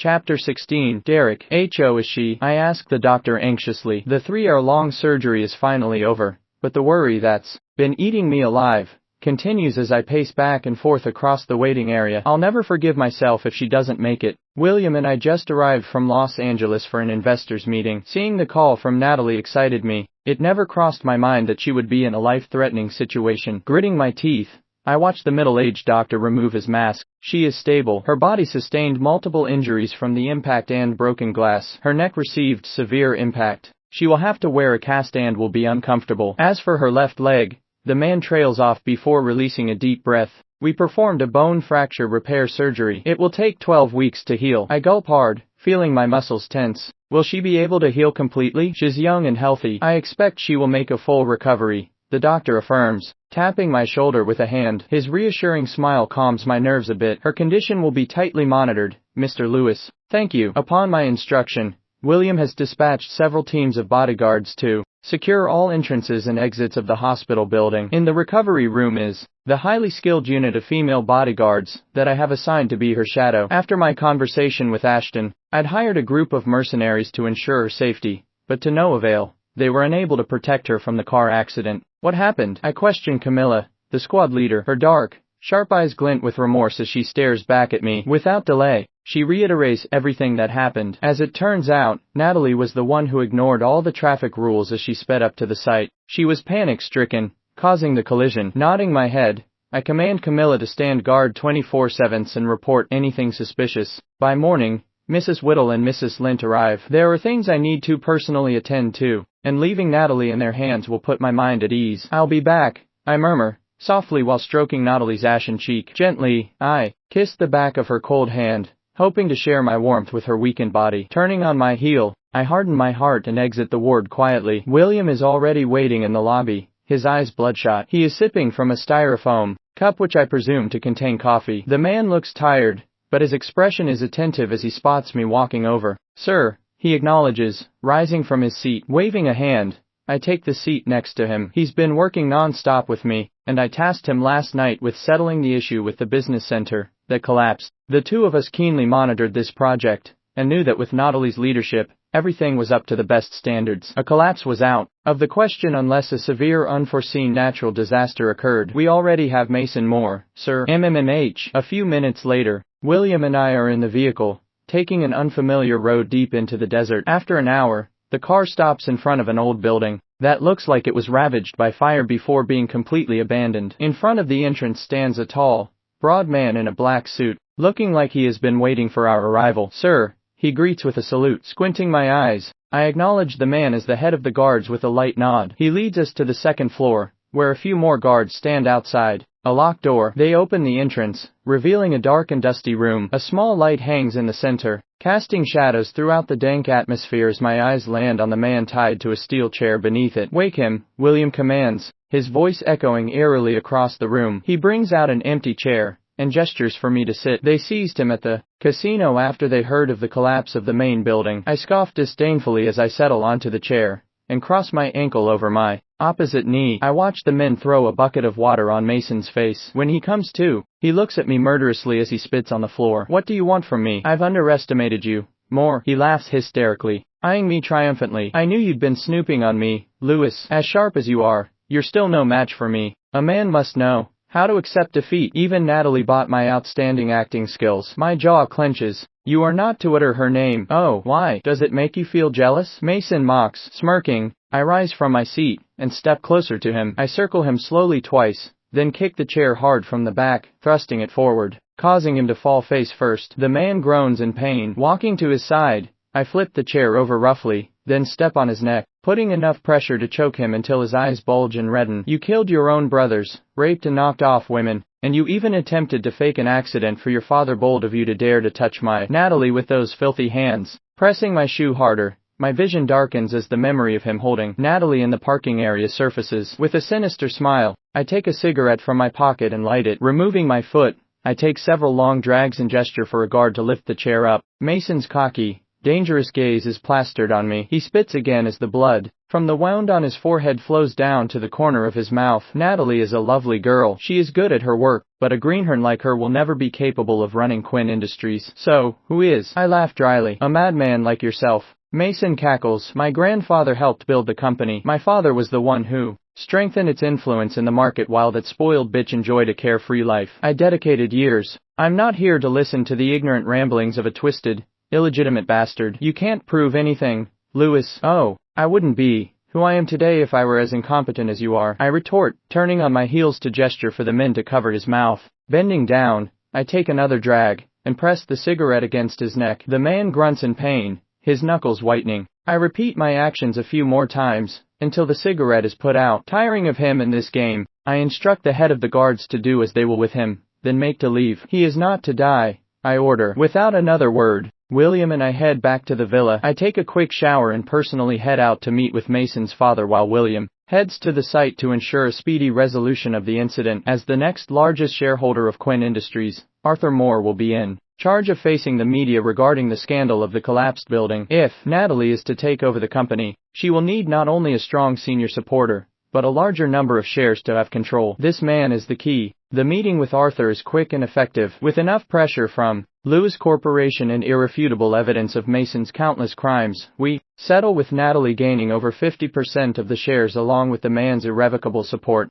Chapter 16. Derek. H.O. Is she? I ask the doctor anxiously. The 3-hour-long surgery is finally over, but the worry that's been eating me alive continues as I pace back and forth across the waiting area. I'll never forgive myself if she doesn't make it. William and I just arrived from Los Angeles for an investors meeting. Seeing the call from Natalie excited me. It never crossed my mind that she would be in a life-threatening situation. Gritting my teeth, I watched the middle-aged doctor remove his mask. She is stable. Her body sustained multiple injuries from the impact and broken glass. Her neck received severe impact. She will have to wear a cast and will be uncomfortable. As for her left leg, the man trails off before releasing a deep breath. We performed a bone fracture repair surgery. It will take 12 weeks to heal. I gulp hard, feeling my muscles tense. Will she be able to heal completely? She's young and healthy. I expect she will make a full recovery, the doctor affirms, tapping my shoulder with a hand. His reassuring smile calms my nerves a bit. Her condition will be tightly monitored, Mr. Lewis. Thank you. Upon my instruction, William has dispatched several teams of bodyguards to secure all entrances and exits of the hospital building. In the recovery room is the highly skilled unit of female bodyguards that I have assigned to be her shadow. After my conversation with Ashton, I'd hired a group of mercenaries to ensure her safety, but to no avail. They were unable to protect her from the car accident. What happened? I questioned Camilla, the squad leader. Her dark, sharp eyes glint with remorse as she stares back at me. Without delay, she reiterates everything that happened. As it turns out, Natalie was the one who ignored all the traffic rules as she sped up to the site. She was panic-stricken, causing the collision. Nodding my head, I command Camilla to stand guard 24/7 and report anything suspicious. By morning, Mrs. Whittle and Mrs. Lint arrive. There are things I need to personally attend to, and leaving Natalie in their hands will put my mind at ease. I'll be back, I murmur, softly while stroking Natalie's ashen cheek. Gently, I kiss the back of her cold hand, hoping to share my warmth with her weakened body. Turning on my heel, I harden my heart and exit the ward quietly. William is already waiting in the lobby, his eyes bloodshot. He is sipping from a styrofoam cup which I presume to contain coffee. The man looks tired, but his expression is attentive as he spots me walking over. Sir, he acknowledges, rising from his seat. Waving a hand, I take the seat next to him. He's been working non-stop with me, and I tasked him last night with settling the issue with the business center that collapsed. The two of us keenly monitored this project, and knew that with Natalie's leadership, everything was up to the best standards. A collapse was out of the question unless a severe unforeseen natural disaster occurred. We already have Mason Moore, sir. MMMH. A few minutes later, William and I are in the vehicle, taking an unfamiliar road deep into the desert. After an hour, the car stops in front of an old building that looks like it was ravaged by fire before being completely abandoned. In front of the entrance stands a tall, broad man in a black suit, looking like he has been waiting for our arrival. Sir, he greets with a salute. Squinting my eyes, I acknowledge the man as the head of the guards with a light nod. He leads us to the second floor, where a few more guards stand outside a locked door. They open the entrance, revealing a dark and dusty room. A small light hangs in the center, casting shadows throughout the dank atmosphere as my eyes land on the man tied to a steel chair beneath it. Wake him, William commands, his voice echoing eerily across the room. He brings out an empty chair and gestures for me to sit. They seized him at the casino after they heard of the collapse of the main building. I scoff disdainfully as I settle onto the chair and cross my ankle over my opposite knee. I watch the men throw a bucket of water on Mason's face. When he comes to, he looks at me murderously as he spits on the floor. What do you want from me? I've underestimated you. More. He laughs hysterically, eyeing me triumphantly. I knew you'd been snooping on me, Lewis. As sharp as you are, you're still no match for me. A man must know how to accept defeat. Even Natalie bought my outstanding acting skills. My jaw clenches. You are not to utter her name. Oh, why? Does it make you feel jealous? Mason mocks, smirking. I rise from my seat and step closer to him. I circle him slowly twice, then kick the chair hard from the back, thrusting it forward, causing him to fall face first. The man groans in pain. Walking to his side, I flip the chair over roughly, then step on his neck, putting enough pressure to choke him until his eyes bulge and redden. You killed your own brothers, raped and knocked off women, and you even attempted to fake an accident for your father. Bold of you to dare to touch my Natalie with those filthy hands. Pressing my shoe harder, my vision darkens as the memory of him holding Natalie in the parking area surfaces. With a sinister smile, I take a cigarette from my pocket and light it. Removing my foot, I take several long drags and gesture for a guard to lift the chair up. Mason's cocky, dangerous gaze is plastered on me. He spits again as the blood from the wound on his forehead flows down to the corner of his mouth. Natalie is a lovely girl. She is good at her work, but a greenhorn like her will never be capable of running Quinn Industries. So, who is? I laugh dryly. A madman like yourself. Mason cackles. My grandfather helped build the company. My father was the one who strengthened its influence in the market while that spoiled bitch enjoyed a carefree life. I dedicated years. I'm not here to listen to the ignorant ramblings of a twisted, illegitimate bastard. You can't prove anything, Lewis. Oh, I wouldn't be who I am today if I were as incompetent as you are, I retort, turning on my heels to gesture for the men to cover his mouth. Bending down, I take another drag and press the cigarette against his neck. The man grunts in pain, his knuckles whitening. I repeat my actions a few more times, until the cigarette is put out. Tiring of him and this game, I instruct the head of the guards to do as they will with him, then make to leave. He is not to die, I order. Without another word, William and I head back to the villa. I take a quick shower and personally head out to meet with Mason's father while William heads to the site to ensure a speedy resolution of the incident. As the next largest shareholder of Quinn Industries, Arthur Moore will be in charge of facing the media regarding the scandal of the collapsed building. If Natalie is to take over the company, she will need not only a strong senior supporter, but a larger number of shares to have control. This man is the key. The meeting with Arthur is quick and effective. With enough pressure from Lewis Corporation and irrefutable evidence of Mason's countless crimes, we settle with Natalie gaining over 50% of the shares along with the man's irrevocable support.